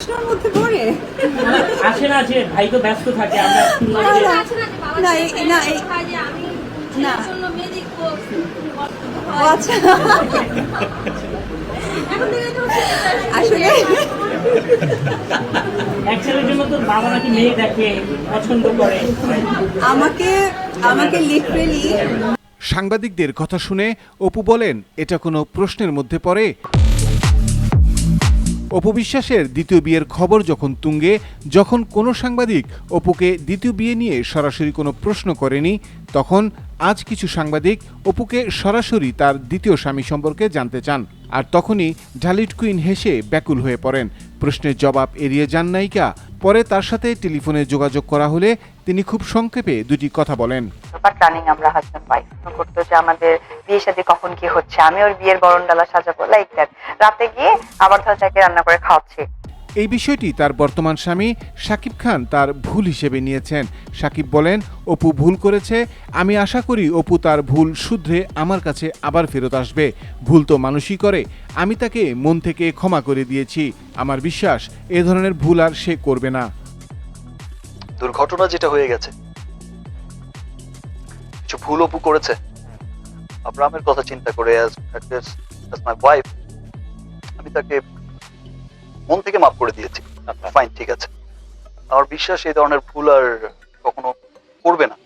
প্রশ্নের মধ্যে পড়ে? আসে না যে ভাই তো ব্যস্ত থাকে, আমরা শুনলাম যে না না না ও আচ্ছা আসলে এক ছেলের জন্য তো বাবা নাকি মেয়ে দেখে, পছন্দ করে। আমাকে লিটারেলি সাংবাদিকদের কথা শুনে অপু বলেন, এটা কোনো প্রশ্নের মধ্যে পড়ে? অপু বিশ্বাসের দ্বিতীয় বিয়ের খবর যখন তুঙ্গে, যখন কোনো সাংবাদিক অপুকে দ্বিতীয় বিয়ে নিয়ে সরাসরি কোনো প্রশ্ন করেনি, তখন আজ কিছু সাংবাদিক অপুকে সরাসরি তার দ্বিতীয় স্বামী সম্পর্কে জানতে চান। আর তখনই ঢালিউড কুইন হেসে ব্যাকুল হয়ে পড়েন। প্রশ্নের জবাব এড়িয়ে যান নায়িকা। পরে তার সাথে টেলিফোনে যোগাযোগ করা হলে তিনি খুব সংক্ষেপে দুটি কথা বলেন। রানিং আমরা হাজব্যান্ড ওয়াইফ করতো যে আমাদের বিয়ে শাদী কখন কি হচ্ছে, আমি ওর বিয়ের বরণডালা সাজাবো লাইক দ্যাট, রাতে গিয়ে আবার ধর তাকে রান্না করে খাওয়াচ্ছি। এই বিষয়টি তার বর্তমান স্বামী শাকিব খান তার ভুল হিসেবে নিয়েছেন। শাকিব বলেন, অপু ভুল করেছে, আমি আশা করি অপু তার ভুল শুধরে আমার কাছে আবার ফেরত আসবে। ভুল তো মানুষই করে, আমি তাকে মন থেকে ক্ষমা করে দিয়েছি। আমার বিশ্বাস এ ধরনের ভুল আর সে করবে না। দুর্ঘটনা যেটা হয়ে গেছে, কিছু ভুল অপু করেছে, আব্রাহামের কথা চিন্তা করে as my wife, আমি তাকে মন থেকে মাফ করে দিয়েছি। ফাইন, ঠিক আছে। আমার বিশ্বাস এই ধরনের ভুল আর কখনো করবে না।